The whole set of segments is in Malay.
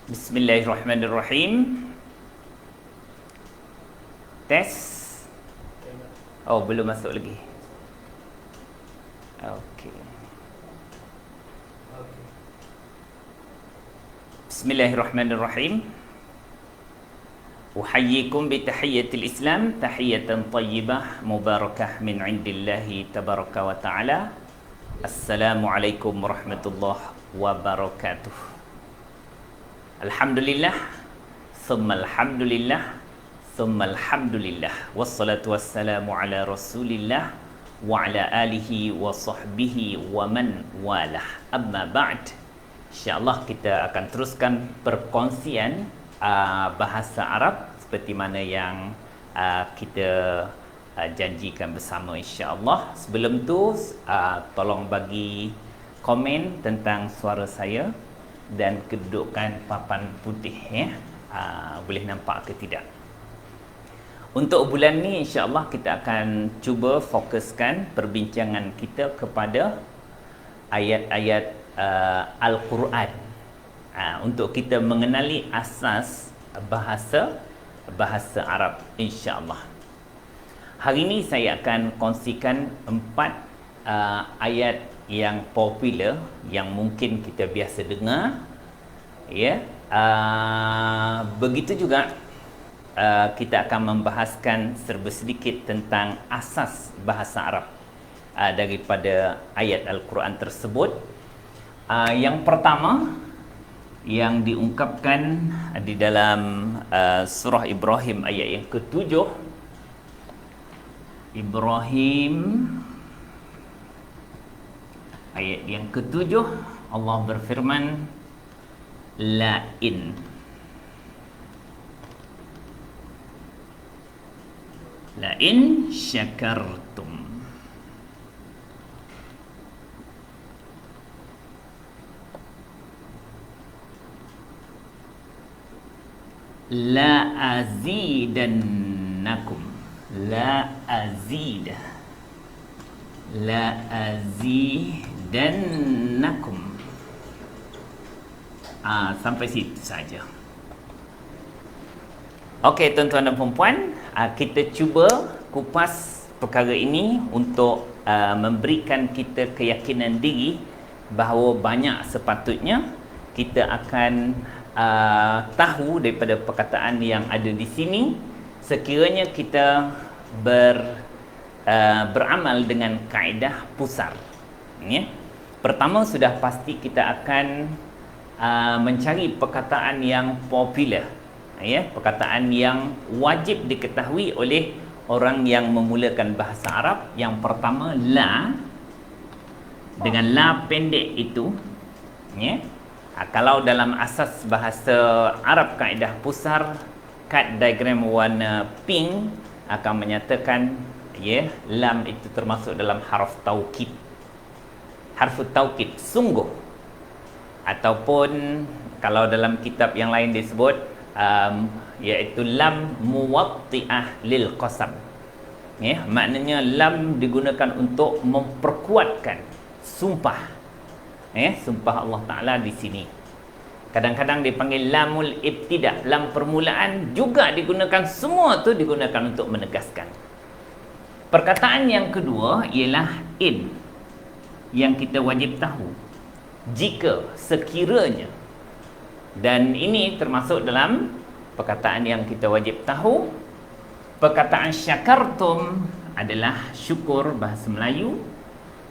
Bismillahirrahmanirrahim. Tes. Oh, belum masuk lagi. Okey. Bismillahirrahmanirrahim. Uhayyikum bi tahiyyatil Islam, tahiyatan thayyibah mubarakah min indillahi tabaraka wa ta'ala. Assalamualaikum warahmatullahi wabarakatuh. Alhamdulillah, thumma alhamdulillah, thumma alhamdulillah, wassalatu wassalamu ala rasulillah wa ala alihi wa sahbihi wa man walah. Amma ba'd. InsyaAllah kita akan teruskan perkongsian bahasa Arab seperti mana yang kita janjikan bersama, insyaAllah. Sebelum tu tolong bagi komen tentang suara saya dan kedudukan papan putih, ya. Boleh nampak ke tidak? Untuk bulan ni insya-Allah kita akan cuba fokuskan perbincangan kita kepada ayat-ayat Al-Quran, untuk kita mengenali asas bahasa Arab, insya-Allah. Hari ini saya akan kongsikan 4 ayat yang popular yang mungkin kita biasa dengar, ya. Begitu juga kita akan membahaskan serba sedikit tentang asas bahasa Arab daripada ayat Al-Quran tersebut. Yang pertama yang diungkapkan di dalam surah Ibrahim ayat yang ke-7. Ibrahim ayat yang ke-7, Allah berfirman, La'in syakartum la'azidannakum la'azidannakum. Sampai situ saja. Okey, tuan-tuan dan puan-puan, kita cuba kupas perkara ini untuk memberikan kita keyakinan diri bahawa banyak sepatutnya kita akan tahu daripada perkataan yang ada di sini sekiranya kita beramal dengan kaedah pusar, ya. Pertama, sudah pasti kita akan mencari perkataan yang popular, ya, perkataan yang wajib diketahui oleh orang yang memulakan bahasa Arab. Yang pertama, la, dengan la pendek itu, ya. Kalau dalam asas bahasa Arab kaedah pusar, kad diagram warna pink akan menyatakan, ya, lam itu termasuk dalam harf taukid, harfu taukid, sungguh. Ataupun kalau dalam kitab yang lain disebut iaitu lam muwatti'ah lil qasam, ya, maknanya lam digunakan untuk memperkuatkan sumpah, ya, sumpah Allah Ta'ala di sini. Kadang-kadang dipanggil lamul ibtida', lam permulaan juga digunakan. Semua tu digunakan untuk menegaskan. Perkataan yang kedua ialah in, yang kita wajib tahu jika, sekiranya. Dan ini termasuk dalam perkataan yang kita wajib tahu. Perkataan syakartum adalah syukur bahasa Melayu.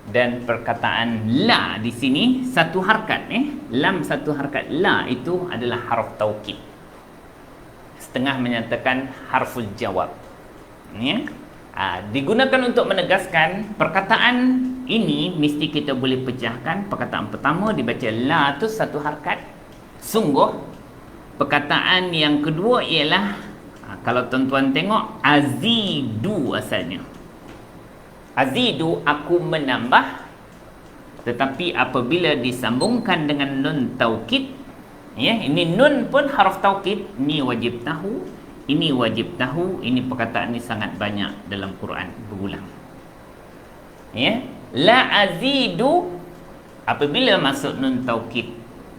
Dan perkataan la di sini satu harkat, lam satu harkat, la itu adalah harf taukid. Setengah menyatakan harful jawab, ya. Digunakan untuk menegaskan. Perkataan ini mesti kita boleh pecahkan. Perkataan pertama dibaca la tu satu harkat, sungguh. Perkataan yang kedua ialah, kalau tuan-tuan tengok, azidu asalnya. Azidu, aku menambah. Tetapi apabila disambungkan dengan nun taukid, ya, ini nun pun harf taukid, ini wajib tahu, ini wajib tahu. Ini perkataan ini sangat banyak dalam Quran, berulang, ya. La azidu, apabila masuk nun taukid,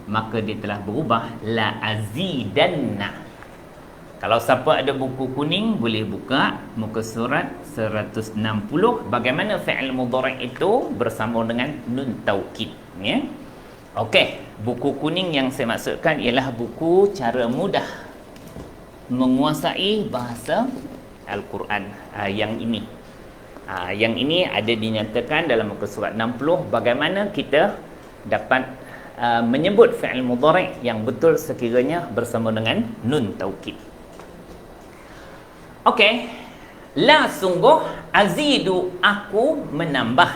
maka dia telah berubah la azidanna. Kalau siapa ada buku kuning boleh buka muka surat 160 bagaimana fi'il mudhari' itu bersama dengan nun taukid, ya. Okey, buku kuning yang saya maksudkan ialah buku cara mudah menguasai bahasa Al-Quran. Yang ini ada dinyatakan dalam muka surat 60 bagaimana kita dapat menyebut fi'il mudhari' yang betul sekiranya bersama dengan nun taukid. Okey, la sungguh azidu aku menambah.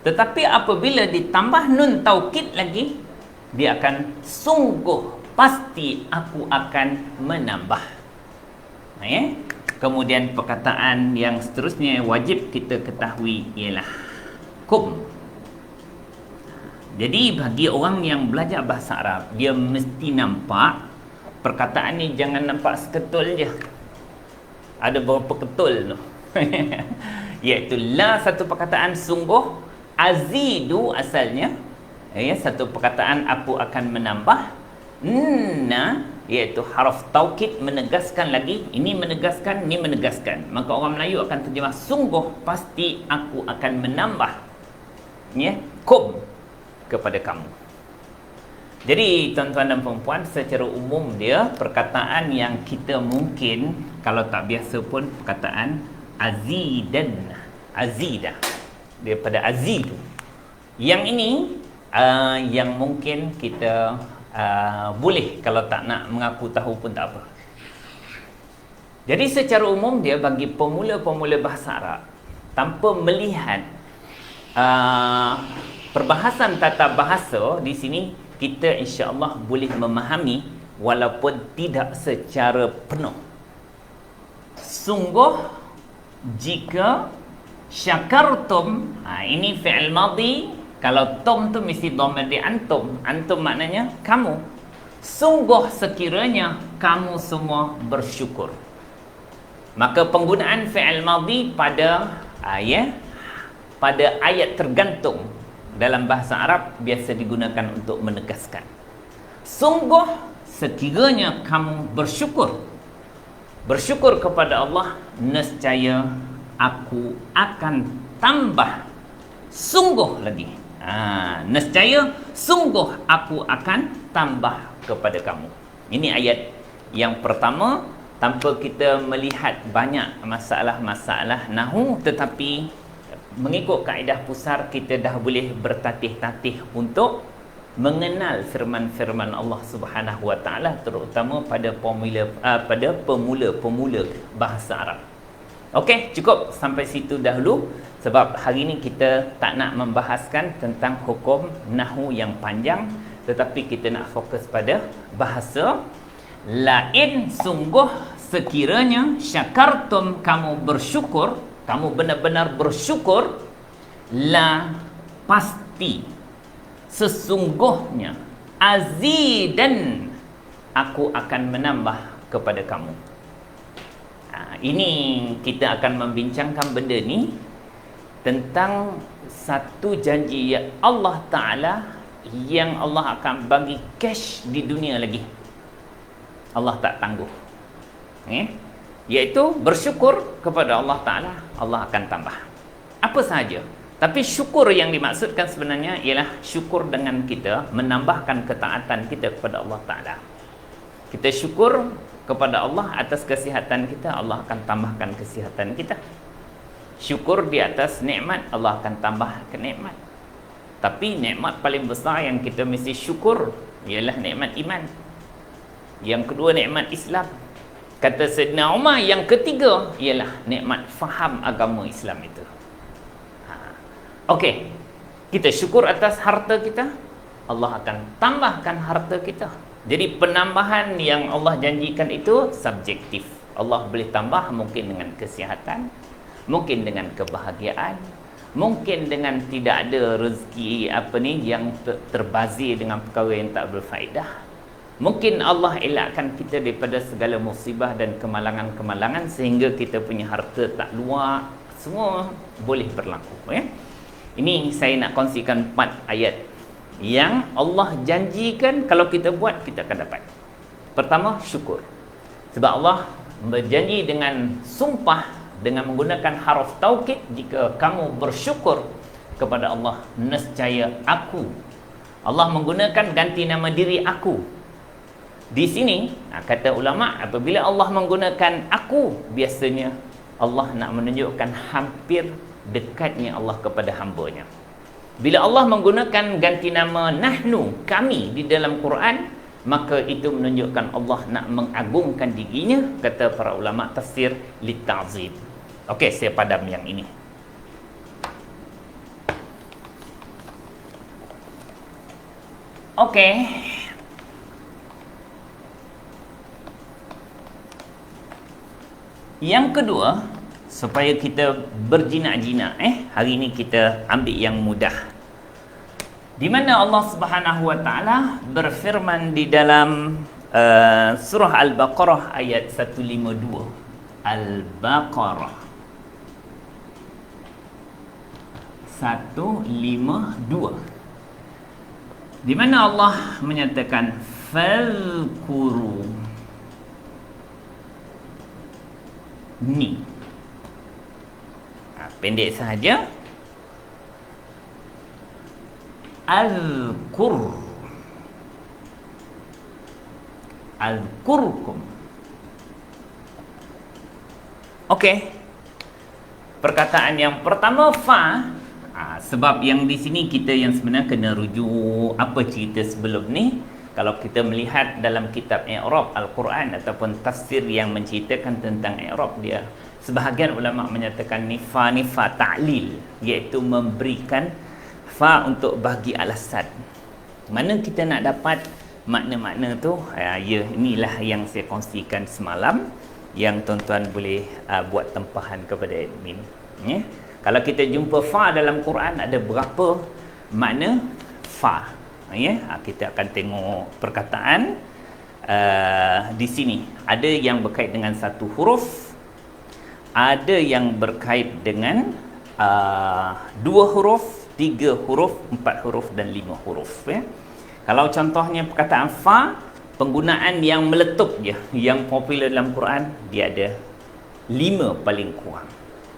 Tetapi apabila ditambah nun taukid lagi, dia akan sungguh pasti aku akan menambah. Ya? Kemudian perkataan yang seterusnya wajib kita ketahui ialah kum. Jadi bagi orang yang belajar bahasa Arab, dia mesti nampak perkataan ni jangan nampak seketul je. Ada berapa ketul tu? Iaitu la satu perkataan sungguh, azidu asalnya, ya, satu perkataan aku akan menambah, na iaitu haraf taukid menegaskan lagi, ini menegaskan, ini menegaskan. Maka orang Melayu akan terjemah sungguh pasti aku akan menambah, ya, kum kepada kamu. Jadi tuan-tuan dan puan-puan, secara umum dia perkataan yang kita mungkin kalau tak biasa pun perkataan azidan, azida daripada azidu. Yang ini yang mungkin kita boleh kalau tak nak mengaku tahu pun tak apa. Jadi secara umum dia bagi pemula-pemula bahasa Arab tanpa melihat perbahasan tata bahasa di sini, kita insya-Allah boleh memahami walaupun tidak secara penuh. Sungguh jika syakartum, ini fi'il madhi. Kalau tum tu mesti dhamir di antum. Antum maknanya kamu. Sungguh sekiranya kamu semua bersyukur. Maka penggunaan fi'il madhi pada ayat tergantung dalam bahasa Arab biasa digunakan untuk menegaskan. Sungguh sekiranya kamu bersyukur. Bersyukur kepada Allah, nescaya aku akan tambah sungguh lagi. Nescaya sungguh aku akan tambah kepada kamu. Ini ayat yang pertama, tanpa kita melihat banyak masalah-masalah nahwu, tetapi mengikut kaedah pusar kita dah boleh bertatih-tatih untuk mengenal firman-firman Allah Subhanahu Wa Taala, terutama pada pemula-pemula bahasa Arab. Okey, cukup sampai situ dahulu sebab hari ini kita tak nak membahaskan tentang hukum nahwu yang panjang, tetapi kita nak fokus pada bahasa. Lain sungguh sekiranya syakartum kamu bersyukur, kamu benar-benar bersyukur, la pasti sesungguhnya azidan aku akan menambah kepada kamu. Ini kita akan membincangkan benda ni tentang satu janji Allah Ta'ala yang Allah akan bagi cash di dunia lagi. Allah tak tangguh, iaitu bersyukur kepada Allah Ta'ala, Allah akan tambah apa sahaja. Tapi syukur yang dimaksudkan sebenarnya ialah syukur dengan kita menambahkan ketaatan kita kepada Allah Ta'ala. Kita syukur kepada Allah atas kesihatan kita, Allah akan tambahkan kesihatan kita. Syukur di atas nikmat, Allah akan tambah ke nikmat. Tapi nikmat paling besar yang kita mesti syukur ialah nikmat iman. Yang kedua nikmat Islam. Kata Sayyidina Umar, yang ketiga ialah nikmat faham agama Islam itu. Okey, kita syukur atas harta kita, Allah akan tambahkan harta kita. Jadi penambahan yang Allah janjikan itu subjektif. Allah boleh tambah mungkin dengan kesihatan, mungkin dengan kebahagiaan, mungkin dengan tidak ada rezeki yang terbazir dengan perkara yang tak berfaedah. Mungkin Allah elakkan kita daripada segala musibah dan kemalangan-kemalangan sehingga kita punya harta tak luar. Semua boleh berlaku, ya. Ini saya nak kongsikan 4 ayat yang Allah janjikan kalau kita buat kita akan dapat. Pertama, syukur. Sebab Allah berjanji dengan sumpah dengan menggunakan haruf taukid, jika kamu bersyukur kepada Allah, nescaya aku. Allah menggunakan ganti nama diri aku. Di sini kata ulama, apabila Allah menggunakan aku, biasanya Allah nak menunjukkan hampir dekatnya Allah kepada hamba-Nya. Bila Allah menggunakan ganti nama nahnu, kami di dalam Quran, maka itu menunjukkan Allah nak mengagungkan dirinya, kata para ulama tafsir, litazim. Okey, saya padam yang ini. Okey. Yang kedua, supaya kita berjinak-jinak, hari ini kita ambil yang mudah. Di mana Allah Subhanahu wa taala berfirman di dalam surah Al-Baqarah ayat 152. Al-Baqarah 152. Di mana Allah menyatakan falkuru ni. Pendek sahaja. Al-Qur, Al-Qurkum. Okey. Perkataan yang pertama fa, sebab yang di sini kita yang sebenarnya kena rujuk apa cerita sebelum ni. Kalau kita melihat dalam kitab I'rab Al-Quran ataupun tafsir yang menceritakan tentang I'rab dia, sebahagian ulama menyatakan ni fa ta'lil, iaitu memberikan fa untuk bagi alasan. Mana kita nak dapat makna-makna tu? Ya, inilah yang saya kongsikan semalam, yang tuan-tuan boleh buat tempahan kepada admin. Ya. Kalau kita jumpa fa dalam Quran, ada berapa makna fa? Ya, kita akan tengok perkataan di sini. Ada yang berkait dengan satu huruf, ada yang berkait dengan dua huruf, tiga huruf, empat huruf dan lima huruf. Ya. Kalau contohnya perkataan fa, penggunaan yang meletup je, yang popular dalam Quran, dia ada 5 paling kurang.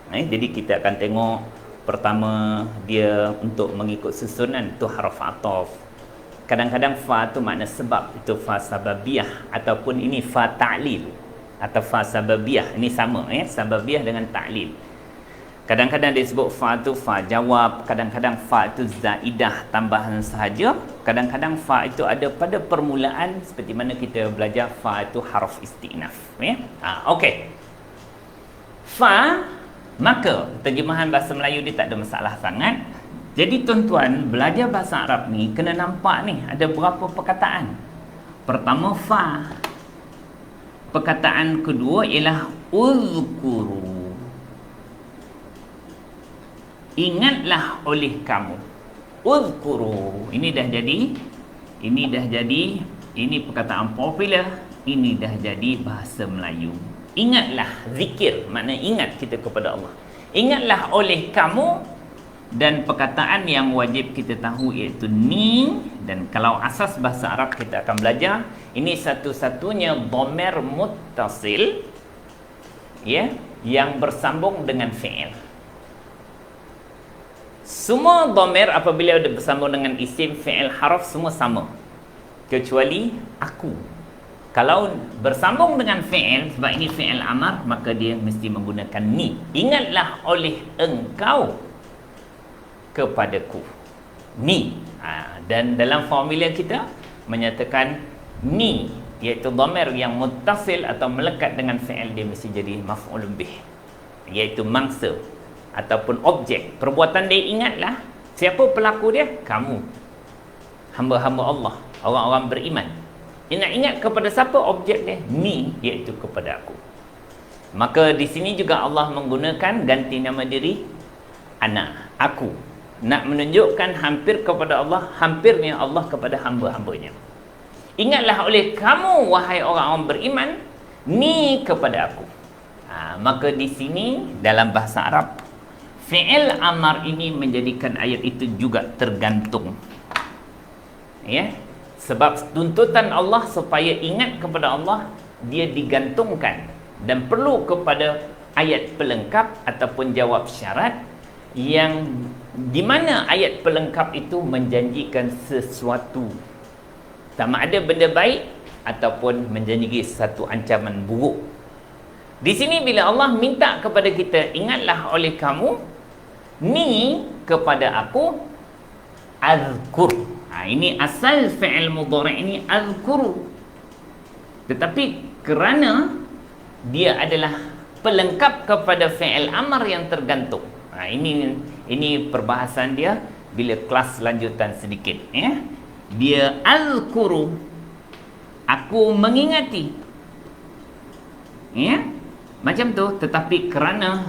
Jadi kita akan tengok pertama dia untuk mengikut susunan tu harf ataf. Kadang-kadang fa tu makna sebab, itu fa sababiyah, ataupun ini fa ta'lil atau fa sababiyah. Ini sama sababiyah dengan ta'lil. Kadang-kadang disebut fa tu fa jawab, kadang-kadang fa itu zaidah, tambahan sahaja, kadang-kadang fa itu ada pada permulaan, seperti mana kita belajar fa itu harf istinaf. Okey. Fa, maka terjemahan bahasa Melayu dia tak ada masalah sangat. Jadi tuan-tuan belajar bahasa Arab ni kena nampak ni ada berapa perkataan. Pertama fa. Perkataan kedua ialah uzkuru. Ingatlah oleh kamu. Uzkuru. Ini dah jadi. Ini perkataan popular. Ini dah jadi bahasa Melayu. Ingatlah, zikir, makna ingat kita kepada Allah. Ingatlah oleh kamu. Dan perkataan yang wajib kita tahu iaitu ni. Dan kalau asas bahasa Arab kita akan belajar, ini satu-satunya dhamir muttasil, ya, yang bersambung dengan fi'il. Semua dhamir apabila ada bersambung dengan isim, fi'il, harf, semua sama, kecuali aku. Kalau bersambung dengan fi'il, sebab ini fi'il amar, maka dia mesti menggunakan ni. Ingatlah oleh engkau kepadaku. Ni. Dan dalam formula kita menyatakan ni, iaitu dhamir yang muttasil atau melekat dengan fi'il, dia mesti jadi maf'ulun bih, iaitu mangsa ataupun objek. Perbuatan dia ingatlah. Siapa pelaku dia? Kamu, hamba-hamba Allah, orang-orang beriman. Dia nak ingat kepada siapa? Objek dia ni, iaitu kepada aku. Maka di sini juga Allah menggunakan ganti nama diri ana, aku, nak menunjukkan hampir kepada Allah, hampirnya Allah kepada hamba-hambanya. Ingatlah oleh kamu wahai orang-orang beriman, ni kepada aku. Maka di sini dalam bahasa Arab, fi'il amar ini menjadikan ayat itu juga tergantung. Ya. Sebab tuntutan Allah supaya ingat kepada Allah, dia digantungkan dan perlu kepada ayat pelengkap ataupun jawab syarat, yang di mana ayat pelengkap itu menjanjikan sesuatu, sama ada benda baik ataupun menjanjikan satu ancaman buruk. Di sini bila Allah minta kepada kita, ingatlah oleh kamu ni kepada aku, azkur. Ini asal fi'il mudhari' ini azkuru. Tetapi kerana dia adalah pelengkap kepada fi'il amr yang tergantung. Ini perbahasan dia bila kelas lanjutan sedikit, ya. Dia azkuru, aku mengingati, ya, macam tu. Tetapi kerana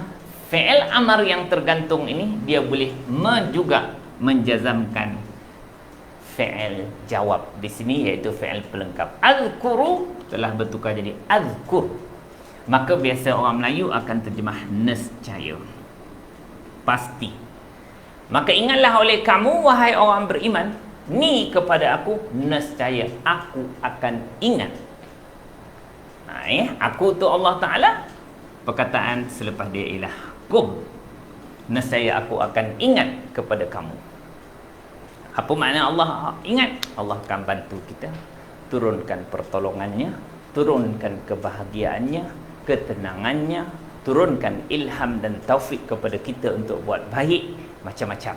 fi'il amr yang tergantung ini, dia boleh juga menjazamkan fi'il jawab di sini, iaitu fi'il pelengkap. Azkuru telah bertukar jadi azkur. Maka biasa orang Melayu akan terjemah nescaya, pasti. Maka ingatlah oleh kamu, wahai orang beriman, ni kepada aku, nescaya aku akan ingat. Aku tu Allah Ta'ala, perkataan selepas dia ialah kum, nescaya aku akan ingat kepada kamu. Apa makna Allah ingat? Allah akan bantu kita, turunkan pertolongannya, turunkan kebahagiaannya, ketenangannya, turunkan ilham dan taufik kepada kita untuk buat baik, macam-macam.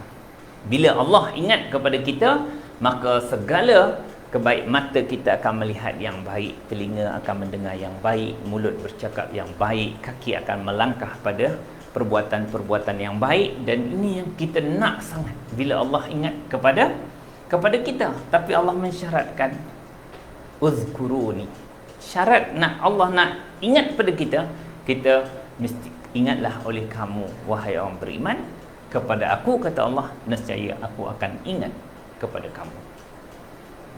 Bila Allah ingat kepada kita, maka segala kebaik, mata kita akan melihat yang baik, telinga akan mendengar yang baik, mulut bercakap yang baik, kaki akan melangkah pada perbuatan-perbuatan yang baik. Dan ini yang kita nak sangat bila Allah ingat kepada kita. Tapi Allah mensyaratkan uzkuruni. Syarat nak Allah nak ingat pada kita, kita mesti ingatlah oleh kamu, wahai orang beriman, kepada aku, kata Allah, nescaya aku akan ingat kepada kamu.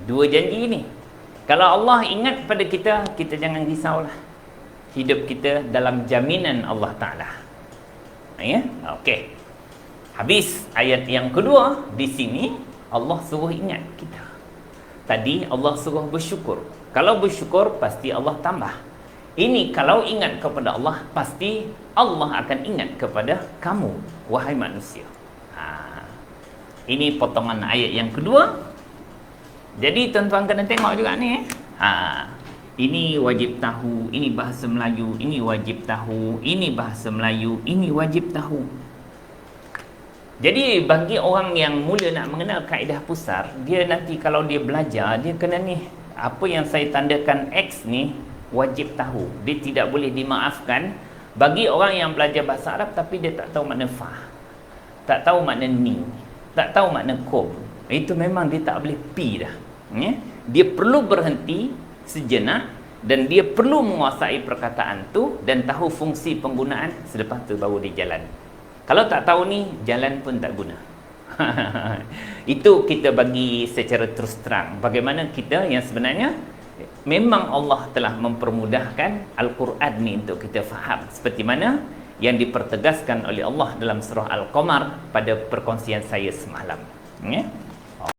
Dua janji ini. Kalau Allah ingat pada kita, kita jangan risaulah. Hidup kita dalam jaminan Allah Ta'ala. Ya, okey. Habis ayat yang kedua, di sini Allah suruh ingat kita. Tadi Allah suruh bersyukur. Kalau bersyukur, pasti Allah tambah. Ini kalau ingat kepada Allah, pasti Allah akan ingat kepada kamu, wahai manusia. Ini potongan ayat yang kedua. Jadi tuan-tuan kena tengok juga ni. Ini wajib tahu, ini bahasa Melayu, ini wajib tahu, ini bahasa Melayu, ini wajib tahu. Jadi bagi orang yang mula nak mengenal kaedah pusar, dia nanti kalau dia belajar, dia kena ni, apa yang saya tandakan X ni wajib tahu. Dia tidak boleh dimaafkan. Bagi orang yang belajar bahasa Arab tapi dia tak tahu makna fa, tak tahu makna ni, tak tahu makna kum, itu memang dia tak boleh pi dah, ya? Dia perlu berhenti sejenak dan dia perlu menguasai perkataan tu dan tahu fungsi penggunaan, selepas tu baru dia jalan. Kalau tak tahu ni, jalan pun tak guna. Itu kita bagi secara terus terang bagaimana kita yang sebenarnya memang Allah telah mempermudahkan Al-Quran ni untuk kita faham, seperti mana yang dipertegaskan oleh Allah dalam surah Al-Qamar pada perkongsian saya semalam, ya?